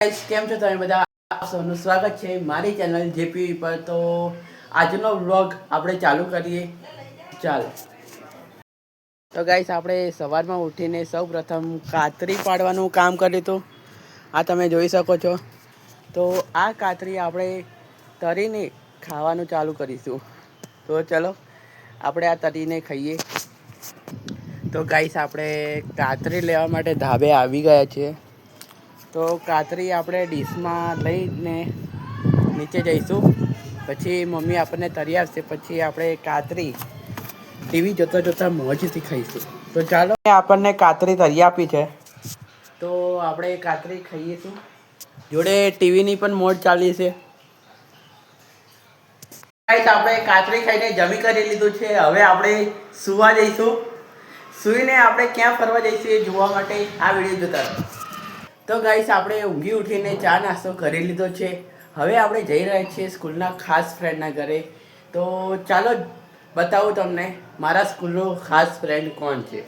Guys કેમ છો તમે બધા? આપ સૌનું સ્વાગત છે મારી ચેનલ જેપી પર. તો આજનો વ્લોગ આપણે ચાલુ કરીએ. ચાલ તો ગાઈસ આપણે સવારમાં ઉઠીને સૌ પ્રથમ કાતરી પાડવાનું કામ કર્યું હતું. આ તમે જોઈ શકો છો. તો આ કાતરી આપણે તરીને ખાવાનું ચાલુ કરીશું. તો ચલો આપણે આ તરીને ખાઈએ. તો ગાઈસ આપણે કાતરી લેવા માટે ધાબે આવી ગયા છીએ. તો કાતરી આપણે ડીશમાં લઈને નીચે જઈશું. પછી મમ્મી આપણને તરી આપશે. પછી આપણે કાતરી ટીવી જોતાં જોતાં મોજથી ખાઈશું. તો ચાલો, આપણને કાતરી તરી આપી છે તો આપણે કાતરી ખાઈશું. જોડે ટીવીની પણ મોજ ચાલી છે. આપણે કાતરી ખાઈને જમી કરી લીધું છે. હવે આપણે સુવા જઈશું. સૂઈને આપણે ક્યાં ફરવા જઈશું એ જોવા માટે આ વિડીયો જોતા રહો. તો ગાઈસ આપણે ઊંઘી ઉઠીને ચા નાસ્તો કરી લીધો છે. હવે આપણે જઈ રહ્યા છીએ સ્કૂલના ખાસ ફ્રેન્ડના ઘરે. તો ચાલો બતાવું તમને મારા સ્કૂલનો ખાસ ફ્રેન્ડ કોણ છે.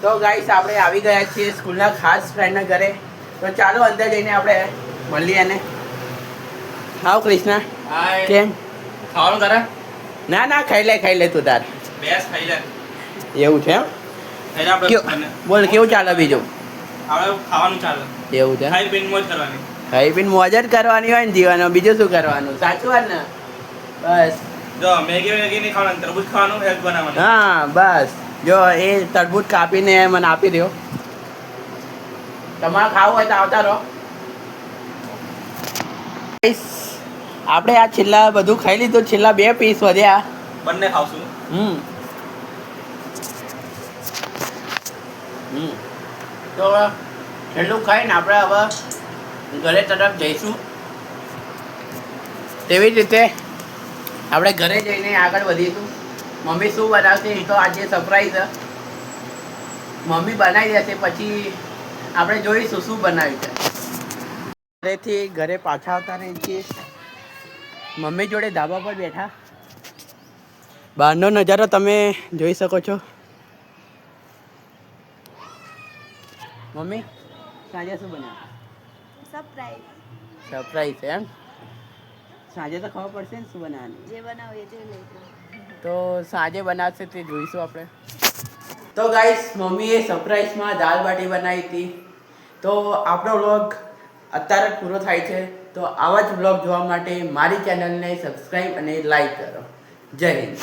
તો ગાઈસ આપણે આવી ગયા છીએ સ્કૂલના ખાસ ફ્રેન્ડના ઘરે. તો ચાલો અંદર જઈને આપણે મળીએ. એને હાવ કૃષ્ણા, કેમ ખાવાનું કરે? ના ના, ખાઈ લે તું તાર. બેસ ખાઈ લે. એવું છે એમ? બોલ કેવું ચાલે બીજું? આપણે ખાવાનું ચાલે. એવું છે? ખાઈ પીને મોજ કરવાની. ખાઈ પીને મોજ જ કરવાની હોય ને જીવનમાં. બીજું શું કરવાનું? સાચું વાત ને? બસ જો મેગી નહીં ખાવાનું, તરબૂચ ખાવાનું, હેલ્થ બનાવવાનું. હા બસ. જો એ તરબૂચ કાપીને મને આપી દો. તમારે ખાવું હોય તો આવતા રહો. આપણે આ છેલ્લા બધું ખાઈ લીધું. છેલ્લા 2 પીસ વધ્યા. બંને ખાવશું. તો છેલ્લું ખાઈને આપણે હવે ઘરે તરફ જઈશું. તેવી જ રીતે આપણે ઘરે જઈને આગળ વધીશું. મમ્મી શું બનાવશે એ તો આજે સરપ્રાઈઝ છે. મમ્મી બનાવી દેશે, પછી આપણે જોઈશું શું બનાવ્યું છે. ઘરેથી ઘરે પાછા આવતા રહીએ છીએ. મમ્મી જોડે ધાબા પર બેઠા. બહારનો નજારો તમે જોઈ શકો છો. મમ્મી સાંજે શું બનાવ્યું? સરપ્રાઈઝ છે એમ? સાંજે તો ખબર પડશે ને શું બનાવવાનું. જે બનાવો એ જોઈ લેજો. તો સાંજે બનાવશે તે જોઈશું આપણે. તો ગાઈસ મમ્મીએ સરપ્રાઈઝમાં દાલ બાટી બનાવી હતી. તો આપણો વ્લોગ અત્યારે પૂરો થાય છે. તો આવા જ વ્લોગ જોવા માટે મારી ચેનલને સબસ્ક્રાઈબ અને લાઈક કરો. જય હિન્દ.